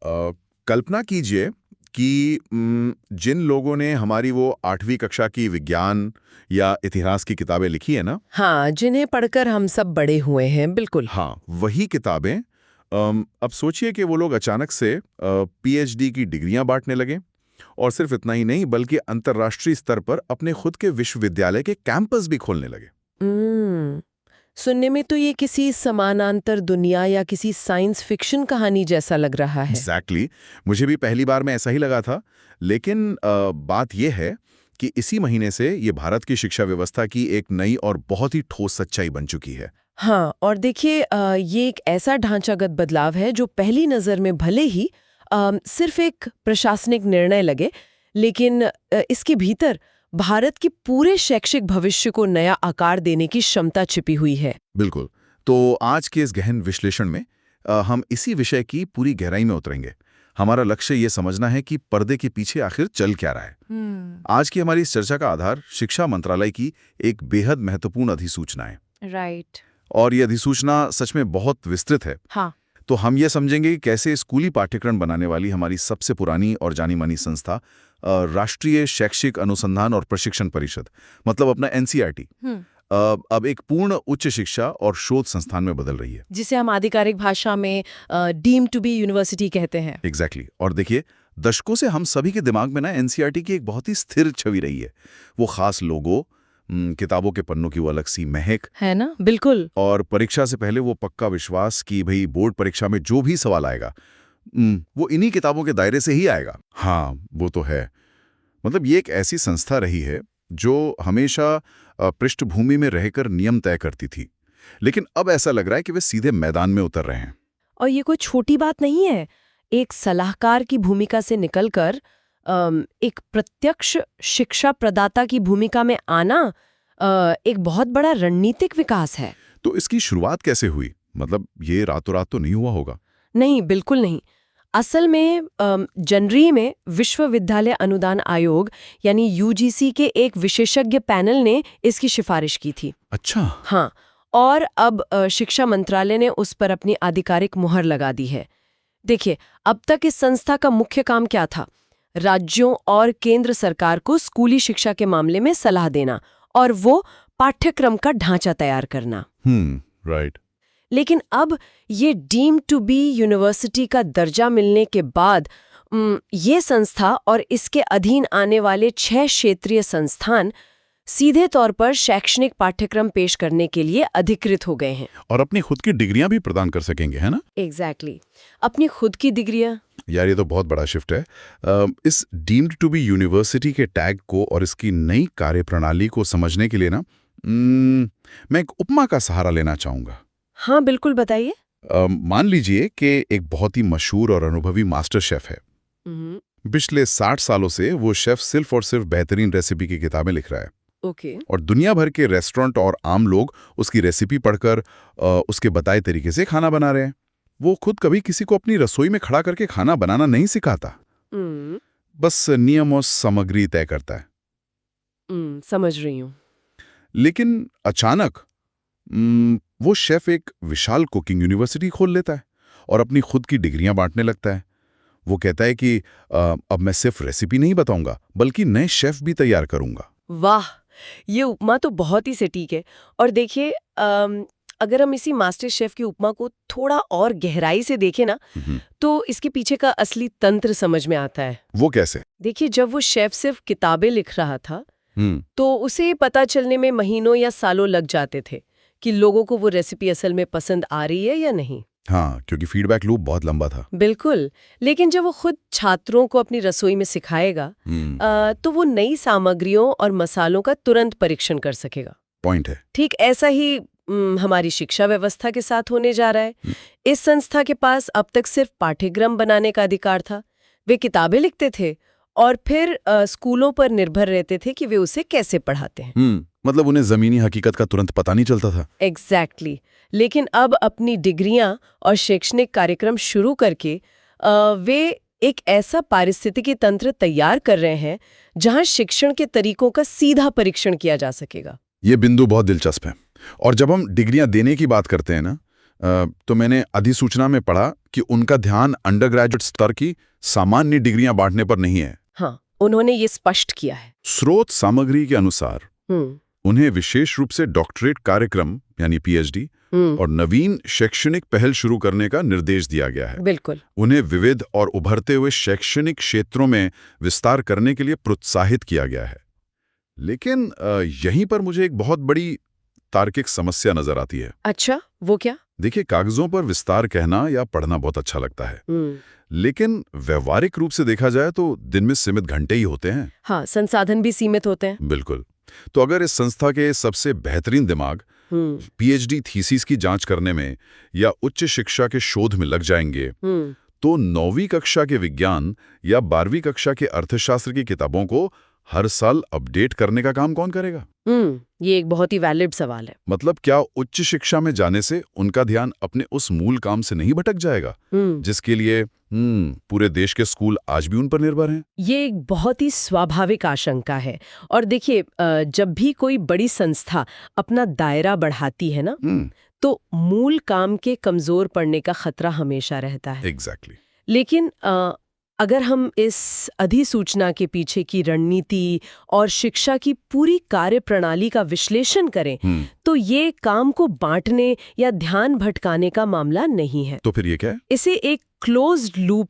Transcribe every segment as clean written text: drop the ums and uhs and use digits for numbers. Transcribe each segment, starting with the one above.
कल्पना कीजिए कि जिन लोगों ने हमारी वो 8वीं कक्षा की विज्ञान या इतिहास की किताबें लिखी है ना। हाँ, जिन्हें पढ़कर हम सब बड़े हुए हैं, बिल्कुल। हाँ, वही किताबें। अब सोचिए कि वो लोग अचानक से पीएचडी की डिग्रियां बांटने लगे, और सिर्फ इतना ही नहीं बल्कि अंतर्राष्ट्रीय स्तर पर अपने खुद के विश्वविद्यालय के कैंपस भी खोलने लगे। हम्म सुनने में तो ये किसी समानांतर दुनिया या किसी साइंस फिक्शन कहानी जैसा लग रहा है। एग्जैक्टली मुझे भी पहली बार में ऐसा ही लगा था। लेकिन बात यह है कि इसी महीने से ये भारत की शिक्षा व्यवस्था की एक नई और बहुत ही ठोस सच्चाई बन चुकी है। हाँ, और देखिए, ये एक ऐसा ढांचागत बदलाव है जो पहली नज़र में भले ही सिर्फ एक प्रशासनिक निर्णय लगे, लेकिन इसके भीतर भारत के पूरे शैक्षिक भविष्य को नया आकार देने की क्षमता छिपी हुई है। बिल्कुल। तो आज के इस गहन विश्लेषण में हम इसी विषय की पूरी गहराई में उतरेंगे। हमारा लक्ष्य ये समझना है कि पर्दे के पीछे आखिर चल क्या रहा है। आज की हमारी इस चर्चा का आधार शिक्षा मंत्रालय की एक बेहद महत्वपूर्ण अधिसूचना है। राइट। और ये अधिसूचना सच में बहुत विस्तृत है। हाँ। तो हम ये समझेंगे कि कैसे स्कूली पाठ्यक्रम बनाने वाली हमारी सबसे पुरानी और जानी मानी संस्था राष्ट्रीय शैक्षिक अनुसंधान और प्रशिक्षण परिषद, मतलब अपना एनसीईआरटी, अब एक पूर्ण उच्च शिक्षा और शोध संस्थान में बदल रही है, जिसे हम आधिकारिक भाषा में डीम्ड टू बी यूनिवर्सिटी कहते हैं। एग्जैक्टली। और देखिए, दशकों से हम सभी के दिमाग में ना एनसीईआरटी की एक बहुत ही स्थिर छवि रही है। वो खास लोगो, किताबों के पन्नों की वो अलग सी महक है ना। बिल्कुल। और परीक्षा से पहले वो पक्का विश्वास कि भाई बोर्ड परीक्षा में जो भी सवाल आएगा वो इन्हीं किताबों के दायरे से ही आएगा। हाँ, वो तो है। मतलब ये एक ऐसी संस्था रही है जो हमेशा पृष्ठभूमि में रहकर नियम तय करती थी, लेकिन अब ऐसा लग रहा है कि वे सीधे मैदान में उतर रहे हैं। और ये कोई छोटी बात नहीं है। एक सलाहकार की भूमिका से निकलकर एक प्रत्यक्ष शिक्षा प्रदाता की भूमिका में आना एक बहुत बड़ा रणनीतिक विकास है। तो इसकी शुरुआत कैसे हुई? मतलब ये रातों रात तो नहीं हुआ होगा। नहीं, बिल्कुल नहीं। असल में जनवरी में विश्वविद्यालय अनुदान आयोग यानी यूजीसी के एक विशेषज्ञ पैनल ने इसकी सिफारिश की थी। अच्छा। हाँ, और अब शिक्षा मंत्रालय ने उस पर अपनी आधिकारिक मुहर लगा दी है। देखिए, अब तक इस संस्था का मुख्य काम क्या था? राज्यों और केंद्र सरकार को स्कूली शिक्षा के मामले में सलाह देना और वो पाठ्यक्रम का ढांचा तैयार करना। राइट। लेकिन अब ये डीम्ड टू बी यूनिवर्सिटी का दर्जा मिलने के बाद ये संस्था और इसके अधीन आने वाले 6 क्षेत्रीय संस्थान सीधे तौर पर शैक्षणिक पाठ्यक्रम पेश करने के लिए अधिकृत हो गए हैं। और अपनी खुद की डिग्रियां भी प्रदान कर सकेंगे, है ना? एग्जैक्टली। अपनी खुद की डिग्रियां। यार, ये तो बहुत बड़ा शिफ्ट है। इस डीम्ड टू बी यूनिवर्सिटी के टैग को और इसकी नई कार्यप्रणाली को समझने के लिए ना मैं एक उपमा का सहारा लेना चाहूंगा। हाँ, बिल्कुल, बताइए। मान लीजिए कि एक बहुत ही मशहूर और अनुभवी मास्टर शेफ है। पिछले 60 सालों से वो शेफ सिर्फ और सिर्फ बेहतरीन रेसिपी की किताबें लिख रहा है। ओके। और दुनिया भर के रेस्टोरेंट और आम लोग उसकी रेसिपी पढ़कर उसके बताए तरीके से खाना बना रहे हैं। वो खुद कभी किसी को अपनी रसोई में खड़ा करके खाना बनाना नहीं सिखाता, बस नियम और सामग्री तय करता है। समझ रही हूँ। लेकिन अचानक वो शेफ एक विशाल कुकिंग यूनिवर्सिटी खोल लेता है और अपनी खुद की डिग्रियां बांटने लगता है। वो कहता है कि अब मैं सिर्फ रेसिपी नहीं बताऊंगा बल्कि नए शेफ भी तैयार करूंगा। वाह, ये उपमा तो बहुत ही सटीक है। और देखिए, अगर हम इसी मास्टर शेफ की उपमा को थोड़ा और गहराई से देखें ना, तो इसके पीछे का असली तंत्र समझ में आता है। वो कैसे? देखिए, जब वो शेफ सिर्फ किताबें लिख रहा था तो उसे पता चलने में महीनों या सालों लग जाते थे कि लोगों को वो रेसिपी असल में पसंद आ रही है या नहीं। हाँ, क्योंकि फीडबैक लूप बहुत लंबा था। बिल्कुल। लेकिन जब वो खुद छात्रों को अपनी रसोई में सिखाएगा तो वो नई सामग्रियों और मसालों का तुरंत परीक्षण कर सकेगा। पॉइंट है। ठीक ऐसा ही हमारी शिक्षा व्यवस्था के साथ होने जा रहा है। इस संस्था के पास अब तक सिर्फ पाठ्यक्रम बनाने का अधिकार था। वे किताबें लिखते थे और फिर स्कूलों पर निर्भर रहते थे कि वे उसे कैसे पढ़ाते हैं। मतलब उन्हें जमीनी हकीकत का तुरंत पता नहीं चलता था। एग्जैक्टली। लेकिन अब अपनी डिग्रियां और शैक्षणिक कार्यक्रम शुरू करके वे एक ऐसा पारिस्थितिकी तंत्र तैयार कर रहे हैं जहां शिक्षण के तरीकों का सीधा परीक्षण किया जा सकेगा। ये बिंदु बहुत दिलचस्प है। और जब हम डिग्रियां देने की बात करते हैं ना, तो मैंने अधिसूचना में पढ़ा कि उनका ध्यान अंडर ग्रेजुएट स्तर की सामान्य डिग्रियां बांटने पर नहीं है। हाँ, उन्होंने ये स्पष्ट किया है। स्रोत सामग्री के अनुसार हम्म उन्हें विशेष रूप से डॉक्टरेट कार्यक्रम यानी पीएचडी और नवीन शैक्षणिक पहल शुरू करने का निर्देश दिया गया है। बिल्कुल। उन्हें विविध और उभरते हुए शैक्षणिक क्षेत्रों में विस्तार करने के लिए प्रोत्साहित किया गया है। लेकिन यहीं पर मुझे एक बहुत बड़ी तार्किक समस्या नजर आती है। अच्छा, वो क्या? देखिए, कागजों पर विस्तार कहना या पढ़ना बहुत अच्छा लगता है, लेकिन व्यवहारिक रूप से देखा जाए तो दिन में सीमित घंटे ही होते हैं। हाँ, संसाधन भी सीमित होते हैं। बिल्कुल। तो अगर इस संस्था के सबसे बेहतरीन दिमाग पीएचडी थीसिस की जांच करने में या उच्च शिक्षा के शोध में लग जाएंगे, तो 9वीं कक्षा के विज्ञान या 12वीं कक्षा के अर्थशास्त्र की किताबों को हर साल अपडेट करने का काम कौन करेगा? ये एक बहुत ही वैलिड सवाल है। मतलब क्या उच्च शिक्षा में जाने से उनका ध्यान अपने उस मूल काम से नहीं भटक जाएगा, जिसके लिए पूरे देश के स्कूल आज भी उन पर निर्भर हैं? ये एक बहुत ही स्वाभाविक आशंका है। और देखिए, जब भी कोई बड़ी संस्था अपना दायरा बढ़ाती है ना, तो मूल काम के कमजोर पड़ने का खतरा हमेशा रहता है। एग्जैक्टली। लेकिन अगर हम इस अधिसूचना के पीछे की रणनीति और शिक्षा की पूरी कार्यप्रणाली का विश्लेषण करें, तो ये काम को बांटने या ध्यान भटकाने का मामला नहीं है। तो फिर ये क्या है? इसे एक क्लोज्ड लूप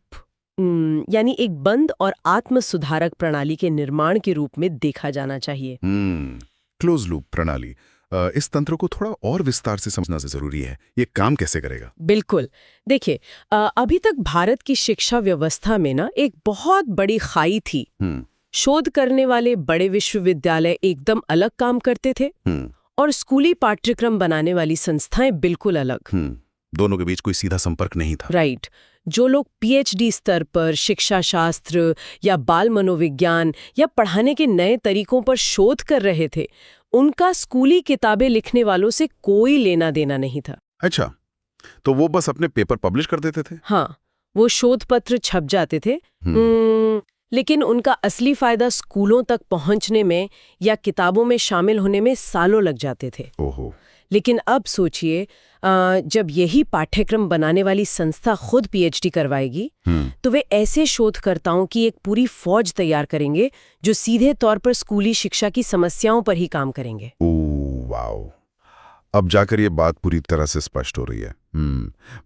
यानी एक बंद और आत्म सुधारक प्रणाली के निर्माण के रूप में देखा जाना चाहिए। क्लोज लूप प्रणाली, इस तंत्र को थोड़ा और विस्तार से समझना जरूरी है। ये काम कैसे करेगा? बिल्कुल। देखिए, अभी तक भारत की शिक्षा व्यवस्था में ना एक बहुत बड़ी खाई थी। शोध करने वाले बड़े विश्वविद्यालय एकदम अलग काम करते थे और स्कूली पाठ्यक्रम बनाने वाली संस्थाएं बिल्कुल अलग। दोनों के बीच कोई सीधा संपर्क नहीं था। राइट। जो लोग पीएचडी स्तर पर शिक्षा शास्त्र या बाल मनोविज्ञान या पढ़ाने के नए तरीकों पर शोध कर रहे थे, उनका स्कूली किताबें लिखने वालों से कोई लेना देना नहीं था। अच्छा, तो वो बस अपने पेपर पब्लिश कर देते थे? हाँ, वो शोध पत्र छप जाते थे, लेकिन उनका असली फायदा स्कूलों तक पहुंचने में या किताबों में शामिल होने में सालों लग जाते थे। ओहो। लेकिन अब सोचिए, जब यही पाठ्यक्रम बनाने वाली संस्था खुद पीएचडी करवाएगी, तो वे ऐसे शोधकर्ताओं की एक पूरी फौज तैयार करेंगे जो सीधे तौर पर स्कूली शिक्षा की समस्याओं पर ही काम करेंगे। ओह वाओ, अब जाकर ये बात पूरी तरह से स्पष्ट हो रही है।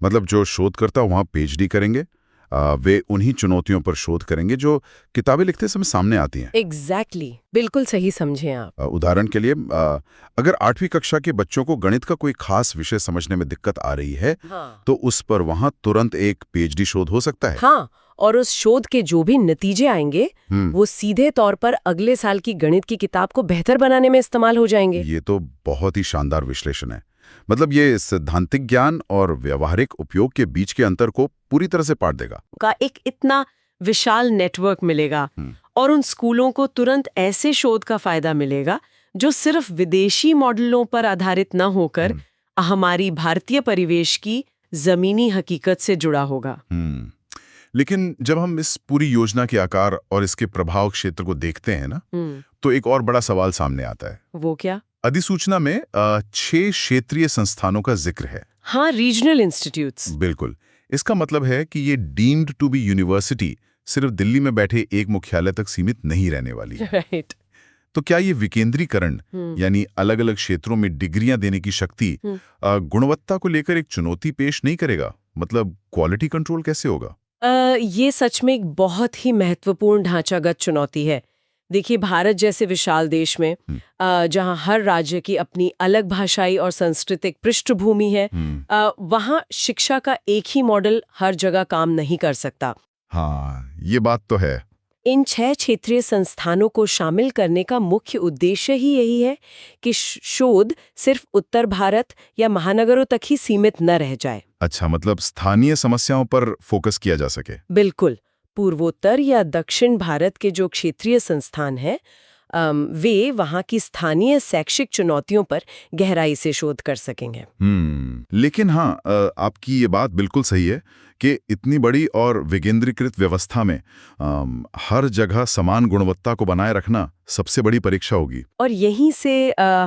मतलब जो शोधकर्ता वहां पीएचडी करेंगे, वे उन्हीं चुनौतियों पर शोध करेंगे जो किताबें लिखते समय सामने आती हैं। एग्जैक्टली, बिल्कुल सही समझे आप। उदाहरण के लिए, अगर 8वीं कक्षा के बच्चों को गणित का कोई खास विषय समझने में दिक्कत आ रही है, तो उस पर वहां तुरंत एक पीएचडी शोध हो सकता है। हाँ, और उस शोध के जो भी नतीजे आएंगे, वो सीधे तौर पर अगले साल की गणित की किताब को बेहतर बनाने में इस्तेमाल हो जाएंगे। ये तो बहुत ही शानदार विश्लेषण है। मतलब ये सैद्धांतिक ज्ञान और व्यावहारिक उपयोग के बीच के अंतर को पूरी तरह से पाट देगा। का एक इतना विशाल नेटवर्क मिलेगा और उन स्कूलों को तुरंत ऐसे शोध का फायदा मिलेगा जो सिर्फ विदेशी मॉडलों पर आधारित न होकर हमारी भारतीय परिवेश की जमीनी हकीकत से जुड़ा होगा। लेकिन जब हम इस पूरी योजना के आकार और इसके प्रभाव क्षेत्र को देखते हैं ना, तो एक और बड़ा सवाल सामने आता है। वो क्या? अधिसूचना में 6 क्षेत्रीय संस्थानों का जिक्र है। हाँ, रीजनल इंस्टीट्यूट्स। बिल्कुल। इसका मतलब है कि ये डीम्ड टू बी यूनिवर्सिटी सिर्फ दिल्ली में बैठे एक मुख्यालय तक सीमित नहीं रहने वाली है। राइट। तो क्या ये विकेंद्रीकरण यानी अलग अलग क्षेत्रों में डिग्रियां देने की शक्ति गुणवत्ता को लेकर एक चुनौती पेश नहीं करेगा? मतलब क्वालिटी कंट्रोल कैसे होगा? ये सच में एक बहुत ही महत्वपूर्ण ढांचागत चुनौती है। देखिए, भारत जैसे विशाल देश में जहां हर राज्य की अपनी अलग भाषाई और सांस्कृतिक पृष्ठभूमि है, वहां शिक्षा का एक ही मॉडल हर जगह काम नहीं कर सकता। हाँ, ये बात तो है। इन 6 क्षेत्रीय संस्थानों को शामिल करने का मुख्य उद्देश्य ही यही है कि शोध सिर्फ उत्तर भारत या महानगरों तक ही सीमित न रह जाए। अच्छा, मतलब स्थानीय समस्याओं पर फोकस किया जा सके। बिल्कुल। पूर्वोत्तर या दक्षिण भारत के जो क्षेत्रीय संस्थान हैं, वे वहाँ की स्थानीय शैक्षिक चुनौतियों पर गहराई से शोध कर सकेंगे। लेकिन हाँ, आपकी ये बात बिल्कुल सही है कि इतनी बड़ी और विकेंद्रीकृत व्यवस्था में हर जगह समान गुणवत्ता को बनाए रखना सबसे बड़ी परीक्षा होगी। और यहीं से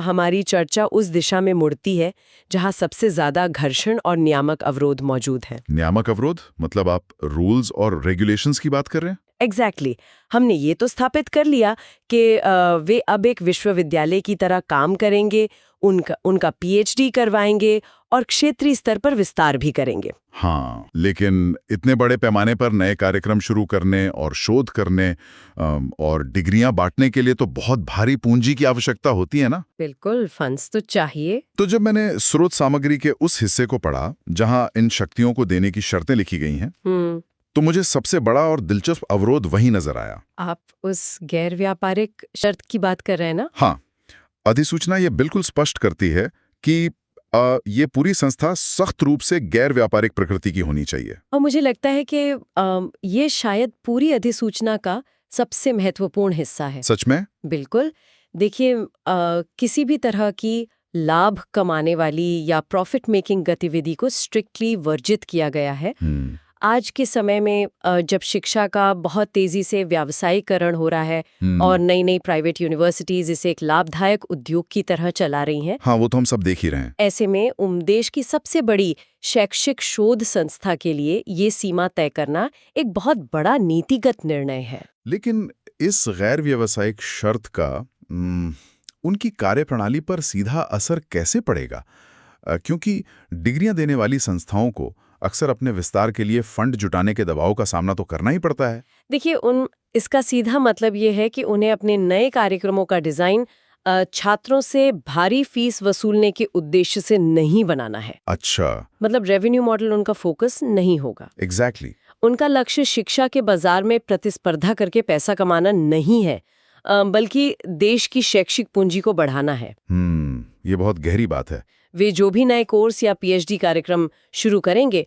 हमारी चर्चा उस दिशा में मुड़ती है जहां सबसे ज्यादा घर्षण और नियामक अवरोध मौजूद हैं। नियामक अवरोध मतलब आप रूल्स और रेगुलेशंस की बात कर रहे हैं? एग्जैक्टली हमने ये तो स्थापित कर लिया कि वे अब एक विश्वविद्यालय की तरह काम करेंगे, उनका पीएचडी करवाएंगे और क्षेत्रीय स्तर पर विस्तार भी करेंगे। हाँ, लेकिन इतने बड़े पैमाने पर नए कार्यक्रम शुरू करने और शोध करने और डिग्रियां बांटने के लिए तो बहुत भारी पूंजी की आवश्यकता होती है ना? बिल्कुल, फंड्स तो चाहिए। तो जब मैंने स्रोत सामग्री के उस हिस्से को पढ़ा जहां इन शक्तियों को देने की शर्तें लिखी गई हैं, तो मुझे सबसे बड़ा और दिलचस्प अवरोध वही नजर आया। आप उस गैर व्यापारिक शर्त की बात कर रहे हैं ना? हाँ, अधिसूचना ये बिल्कुल स्पष्ट करती है कि ये पूरी संस्था सख्त रूप से गैर व्यापारिक प्रकृति की होनी चाहिए। और मुझे लगता है कि ये शायद पूरी अधिसूचना का सबसे महत्वपूर्ण हिस्सा है। सच में? बिल्कुल। देखिए, किसी भी तरह की लाभ कमाने वाली या प्रॉफिट मेकिंग गतिविधि को स्ट्रिक्टली वर्जित किया गया है। आज के समय में जब शिक्षा का बहुत तेजी से व्यावसायीकरण हो रहा है और नई नई प्राइवेट यूनिवर्सिटीज इसे एक लाभदायक उद्योग की तरह चला रही हैं। हाँ, वो तो हम सब देख ही रहे हैं। ऐसे में देश की सबसे बड़ी शैक्षिक शोध संस्था के लिए ये सीमा तय करना एक बहुत बड़ा नीतिगत निर्णय है। लेकिन इस गैर व्यावसायिक शर्त का उनकी कार्यप्रणाली पर सीधा असर कैसे पड़ेगा? क्योंकि डिग्रियां देने वाली संस्थाओं को अक्सर अपने विस्तार के लिए फंड जुटाने के दबाव का सामना तो करना ही पड़ता है। देखिए, इसका सीधा मतलब ये है कि उन्हें अपने नए कार्यक्रमों का डिजाइन छात्रों से भारी फीस वसूलने के उद्देश्य से नहीं बनाना है। अच्छा, मतलब रेवेन्यू मॉडल उनका फोकस नहीं होगा। एग्जैक्टली। उनका लक्ष्य शिक्षा के बाजार में प्रतिस्पर्धा करके पैसा कमाना नहीं है, बल्कि देश की शैक्षिक पूंजी को बढ़ाना है। ये बहुत गहरी बात है। वे जो भी नए कोर्स या पीएचडी कार्यक्रम शुरू करेंगे,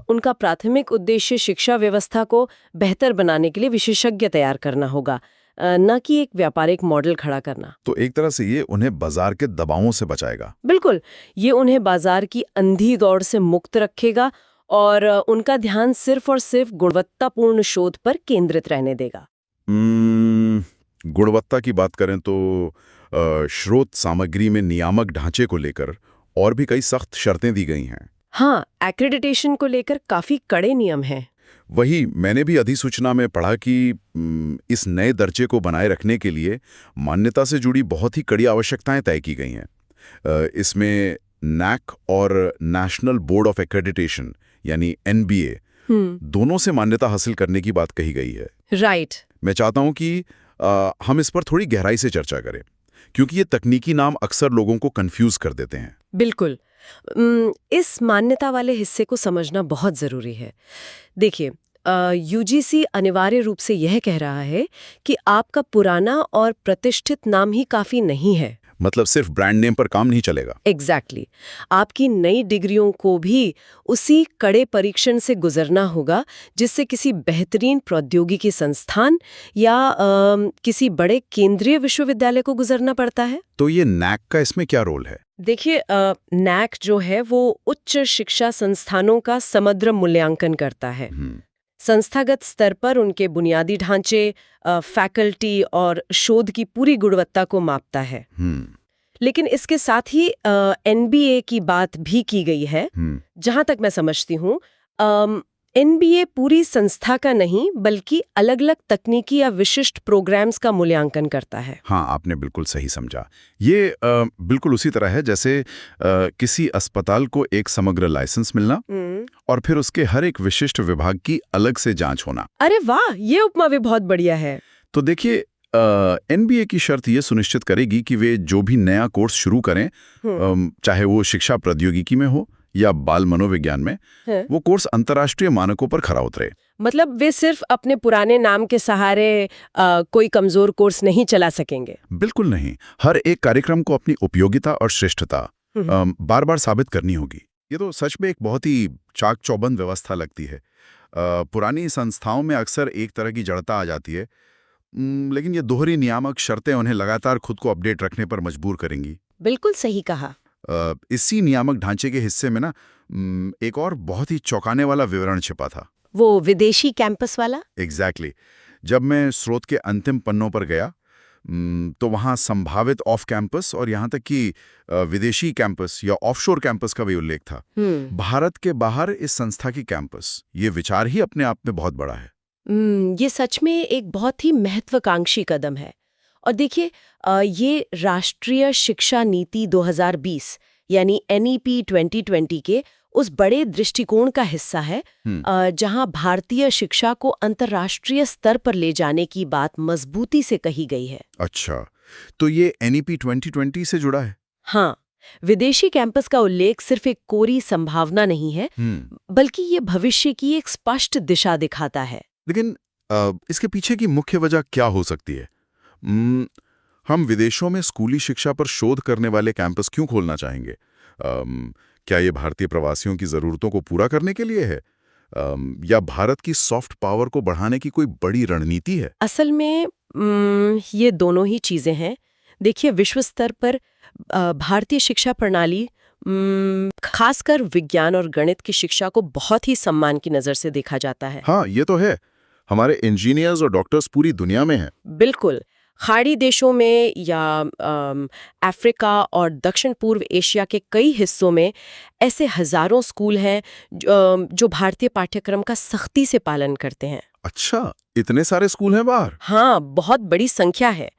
उनका प्राथमिक उद्देश्य शिक्षा व्यवस्था को बेहतर बनाने के लिए विशेषज्ञ तैयार करना होगा, न कि एक व्यापारिक मॉडल खड़ा करना। तो एक तरह से ये उन्हें बाजार के दबावों से बचाएगा। बिल्कुल, ये उन्हें बाजार की अंधी दौड़ से मुक्त रखेगा और उनका ध्यान सिर्फ और सिर्फ गुणवत्तापूर्ण शोध पर केंद्रित रहने देगा। गुणवत्ता की बात करें तो स्रोत सामग्री में नियामक ढांचे को लेकर और भी कई सख्त शर्तें दी गई हैं। हाँ, एक्रेडिटेशन को लेकर काफी कड़े नियम हैं। वही मैंने भी अधिसूचना में पढ़ा कि इस नए दर्जे को बनाए रखने के लिए मान्यता से जुड़ी बहुत ही कड़ी आवश्यकताएं तय की गई हैं। इसमें नैक और नेशनल बोर्ड ऑफ एक्रेडिटेशन यानी एनबीए दोनों से मान्यता हासिल करने की बात कही गई है। राइट। मैं चाहता हूं कि हम इस पर थोड़ी गहराई से चर्चा करें, क्योंकि ये तकनीकी नाम अक्सर लोगों को कंफ्यूज कर देते हैं। बिल्कुल। इस मान्यता वाले हिस्से को समझना बहुत जरूरी है। देखिए, यूजीसी अनिवार्य रूप से यह कह रहा है कि आपका पुराना और प्रतिष्ठित नाम ही काफी नहीं है। मतलब सिर्फ ब्रांड नेम पर काम नहीं चलेगा। एग्जैक्टली। आपकी नई डिग्रियों को भी उसी कड़े परीक्षण से गुजरना होगा जिससे किसी बेहतरीन प्रौद्योगिकी संस्थान या किसी बड़े केंद्रीय विश्वविद्यालय को गुजरना पड़ता है। तो ये नैक का इसमें क्या रोल है? देखिए, नैक जो है वो उच्च शिक्षा संस्थानों का समग्र मूल्यांकन करता है। संस्थागत स्तर पर उनके बुनियादी ढांचे, फैकल्टी और शोध की पूरी गुणवत्ता को मापता है। लेकिन इसके साथ ही एनबीए की बात भी की गई है। जहां तक मैं समझती हूँ, एनबीए पूरी संस्था का नहीं बल्कि अलग अलग तकनीकी या विशिष्ट प्रोग्राम्स का मूल्यांकन करता है। हाँ, आपने बिल्कुल सही समझा। ये बिल्कुल उसी तरह है जैसे किसी अस्पताल को एक समग्र लाइसेंस मिलना और फिर उसके हर एक विशिष्ट विभाग की अलग से जांच होना। अरे वाह, ये उपमा भी बहुत बढ़िया है। तो देखिए, एनबीए की शर्त ये सुनिश्चित करेगी कि वे जो भी नया कोर्स शुरू करें, चाहे वो शिक्षा प्रौद्योगिकी में हो या बाल मनोविज्ञान में, वो कोर्स अंतर्राष्ट्रीय मानकों पर खरा उतरे। मतलब वे सिर्फ अपने पुराने नाम के सहारे कोई कमजोर कोर्स नहीं चला सकेंगे। बिल्कुल नहीं। हर एक कार्यक्रम को अपनी उपयोगिता और श्रेष्ठता बार बार साबित करनी होगी। ये तो सच में एक बहुत ही चाक चौबंद व्यवस्था लगती है। पुरानी संस्थाओं में अक्सर एक तरह की जड़ता आ जाती है, लेकिन ये दोहरी नियामक शर्तें उन्हें लगातार खुद को अपडेट रखने पर मजबूर करेंगी। बिल्कुल सही कहा। इसी नियामक ढांचे के हिस्से में ना एक और बहुत ही चौंकाने वाला विवरण छिपा था। वो विदेशी कैंपस वाला? एग्जैक्टली जब मैं स्रोत के अंतिम पन्नों पर गया तो वहाँ संभावित ऑफ कैंपस और यहाँ तक कि विदेशी कैंपस या ऑफशोर कैंपस का भी उल्लेख था। भारत के बाहर इस संस्था की कैंपस, ये विचार ही अपने आप में बहुत बड़ा है। ये सच में एक बहुत ही महत्वाकांक्षी कदम है। और देखिए, ये राष्ट्रीय शिक्षा नीति 2020 यानी NEP 2020 के उस बड़े दृष्टिकोण का हिस्सा है जहां भारतीय शिक्षा को अंतर्राष्ट्रीय स्तर पर ले जाने की बात मजबूती से कही गई है। अच्छा, तो ये NEP 2020 से जुड़ा है? हाँ, विदेशी कैंपस का उल्लेख सिर्फ एक कोरी संभावना नहीं है, बल्कि ये भविष्य की एक स्पष्ट दिशा दिखाता है। लेकिन इसके पीछे की मुख्य वजह क्या हो सकती है? हम विदेशों में स्कूली शिक्षा पर शोध करने वाले कैंपस क्यों खोलना चाहेंगे? क्या ये भारतीय प्रवासियों की ज़रूरतों को पूरा करने के लिए है? या भारत की सॉफ्ट पावर को बढ़ाने की कोई बड़ी रणनीति है? असल में ये दोनों ही चीज़ें हैं। देखिए, विश्व स्तर पर भारतीय शिक्षा प्रणाली खासकर विज्ञान और गणित की शिक्षा को बहुत ही सम्मान की नज़र से देखा जाता है। हाँ, ये तो है। हमारे इंजीनियर्स और डॉक्टर्स पूरी दुनिया में हैं। बिल्कुल। खाड़ी देशों में या अफ्रीका और दक्षिण पूर्व एशिया के कई हिस्सों में ऐसे हजारों स्कूल हैं जो भारतीय पाठ्यक्रम का सख्ती से पालन करते हैं। अच्छा, इतने सारे स्कूल हैं बाहर? हाँ, बहुत बड़ी संख्या है।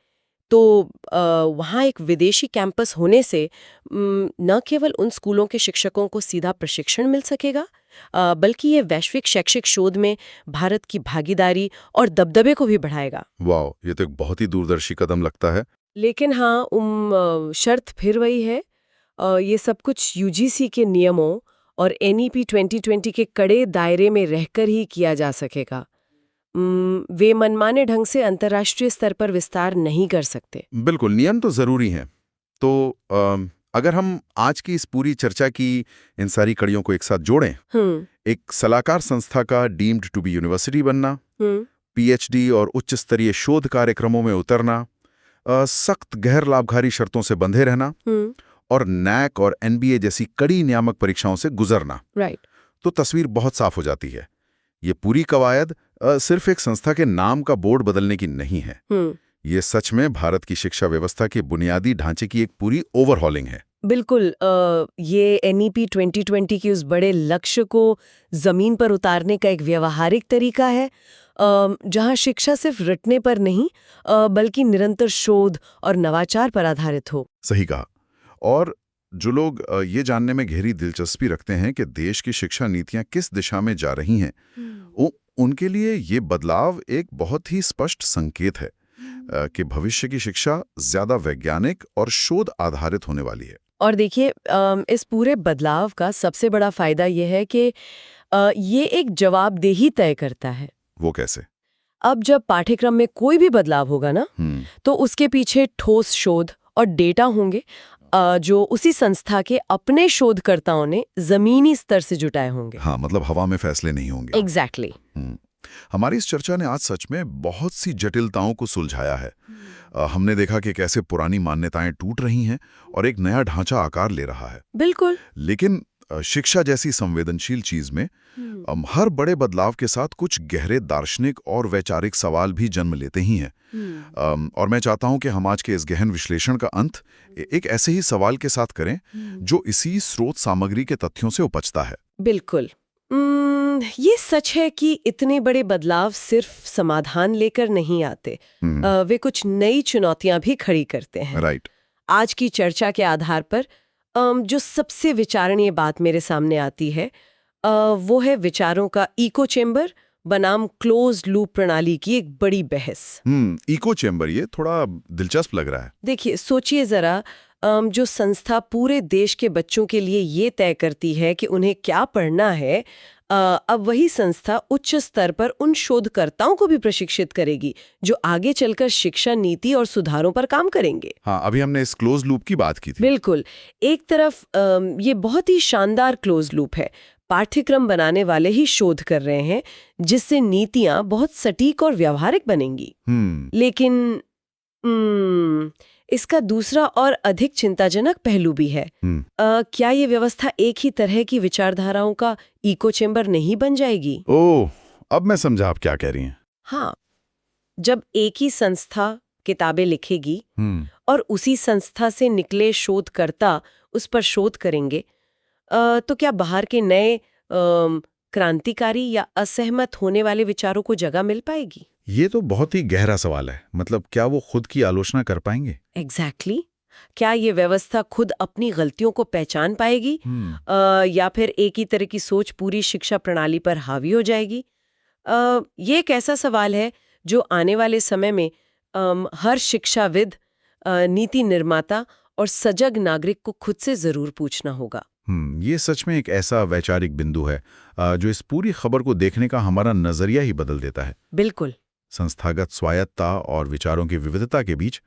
तो वहाँ एक विदेशी कैंपस होने से न केवल उन स्कूलों के शिक्षकों को सीधा प्रशिक्षण मिल सकेगा, बल्कि ये वैश्विक शैक्षिक शोध में भारत की भागीदारी और दबदबे को भी बढ़ाएगा। वाह, ये तो एक बहुत ही दूरदर्शी कदम लगता है। लेकिन हाँ, शर्त फिर वही है, ये सब कुछ UGC के नियमों और NEP 2020 के कड़े दायरे में रहकर ही किया जा सकेगा। वे मनमाने ढंग से अंतर्राष्ट्रीय स्तर पर विस्तार नहीं कर सकते। बिल्कुल, नियम तो जरूरी हैं। तो अगर हम आज की इस पूरी चर्चा की इन सारी कड़ियों को एक साथ जोड़ें, एक सलाहकार संस्था का डीम्ड टू बी यूनिवर्सिटी बनना, PhD और उच्च स्तरीय शोध कार्यक्रमों में उतरना, सख्त गैर लाभकारी शर्तों से बंधे रहना और NAC और NBA जैसी कड़ी नियामक परीक्षाओं से गुजरना, तो तस्वीर बहुत साफ हो जाती है। ये पूरी कवायद सिर्फ एक संस्था के नाम का बोर्ड बदलने की नहीं है। ये सच में भारत की शिक्षा व्यवस्था के बुनियादी ढांचे की एक पूरी ओवरहॉलिंग है। बिल्कुल। ये NEP 2020 की उस बड़े लक्ष्य को जमीन पर उतारने का एक व्यवहारिक तरीका है, जहां शिक्षा सिर्फ रटने पर नहीं बल्कि निरंतर शोध और नवाचार पर आधारित हो। सही कहा। और जो लोग ये जानने में गहरी दिलचस्पी रखते हैं कि देश की शिक्षा नीतियां किस दिशा में जा रही हैं, उनके लिए ये बदलाव एक बहुत ही स्पष्ट संकेत है कि भविष्य की शिक्षा ज्यादा वैज्ञानिक और शोध आधारित होने वाली है। और देखिए, इस पूरे बदलाव का सबसे बड़ा फायदा यह है कि ये एक जवाबदेही तय करता है। वो कैसे? अब जब पाठ्यक्रम में कोई भी बदलाव होगा ना, तो उसके पीछे ठोस शोध और डेटा होंगे जो उसी संस्था के अपने शोधकर्ताओं ने जमीनी स्तर से जुटाए होंगे। हाँ, मतलब हवा में फैसले नहीं होंगे। एग्जैक्टली। हमारी इस चर्चा ने आज सच में बहुत सी जटिलताओं को सुलझाया है। हमने देखा कि कैसे पुरानी मान्यताएं टूट रही हैं और एक नया ढांचा आकार ले रहा है। बिल्कुल। लेकिन शिक्षा जैसी संवेदनशील चीज में हर बड़े बदलाव के साथ कुछ गहरे दार्शनिक और वैचारिक सवाल भी जन्म लेते ही हैं। और मैं चाहता हूं कि हम आज के इस गहन विश्लेषण का अंत एक ऐसे ही सवाल के साथ करें जो इसी स्रोत सामग्री के तथ्यों से उपजता है। बिल्कुल। ये सच है कि इतने बड़े बदलाव सिर्फ समाधान लेकर नहीं आते, वे कुछ नई चुनौतियां भी खड़ी करते हैं। राइट। आज की चर्चा के आधार पर जो सबसे विचारणीय बात मेरे सामने आती है वो है विचारों का इको चेम्बर बनाम क्लोज लूप प्रणाली की एक बड़ी बहस। इको चेम्बर, ये थोड़ा दिलचस्प लग रहा है। देखिए, सोचिए जरा, जो संस्था पूरे देश के बच्चों के लिए ये तय करती है कि उन्हें क्या पढ़ना है, अब वही संस्था उच्च स्तर पर उन शोधकर्ताओं को भी प्रशिक्षित करेगी जो आगे चलकर शिक्षा नीति और सुधारों पर काम करेंगे। हाँ, अभी हमने इस क्लोज लूप की बात की थी। बिल्कुल। एक तरफ ये बहुत ही शानदार क्लोज लूप है, पाठ्यक्रम बनाने वाले ही शोध कर रहे हैं जिससे नीतियां बहुत सटीक और व्यावहारिक बनेंगी। लेकिन इसका दूसरा और अधिक चिंताजनक पहलू भी है। क्या ये व्यवस्था एक ही तरह की विचारधाराओं का इको चेम्बर नहीं बन जाएगी? ओह, अब मैं समझा आप क्या कह रही हैं। हाँ, जब एक ही संस्था किताबें लिखेगी और उसी संस्था से निकले शोधकर्ता उस पर शोध करेंगे, तो क्या बाहर के नए क्रांतिकारी या असहमत होने वाले विचारों को जगह मिल पाएगी? ये तो बहुत ही गहरा सवाल है। मतलब क्या वो खुद की आलोचना कर पाएंगे? एग्जैक्टली। क्या ये व्यवस्था खुद अपनी गलतियों को पहचान पाएगी या फिर एक ही तरह की सोच पूरी शिक्षा प्रणाली पर हावी हो जाएगी? ये एक ऐसा सवाल है जो आने वाले समय में हर शिक्षाविद, नीति निर्माता और सजग नागरिक को खुद से जरूर पूछना होगा। ये सच में एक ऐसा वैचारिक बिंदु है जो इस पूरी खबर को देखने का हमारा नजरिया ही बदल देता है। बिल्कुल। संस्थागत स्वायत्तता और विचारों की विविधता के बीच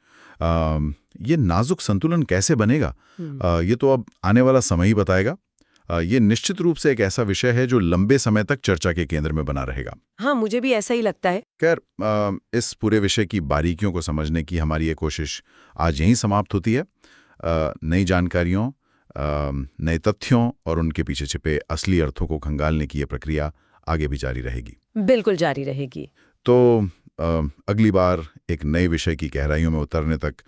ये नाजुक संतुलन कैसे बनेगा, ये तो अब आने वाला समय ही बताएगा। ये निश्चित रूप से एक ऐसा विषय है जो लंबे समय तक चर्चा के केंद्र में बना रहेगा। हाँ, मुझे भी ऐसा ही लगता है। खैर, इस पूरे विषय की बारीकियों को समझने की हमारी ये कोशिश आज यहीं समाप्त होती है। नई जानकारियों, नए तथ्यों और उनके पीछे छिपे असली अर्थों को खंगालने की ये प्रक्रिया आगे भी जारी रहेगी। बिल्कुल जारी रहेगी। तो अगली बार एक नए विषय की गहराइयों में उतरने तक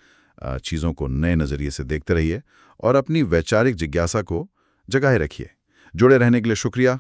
चीज़ों को नए नज़रिए से देखते रहिए और अपनी वैचारिक जिज्ञासा को जगाए रखिए। जुड़े रहने के लिए शुक्रिया।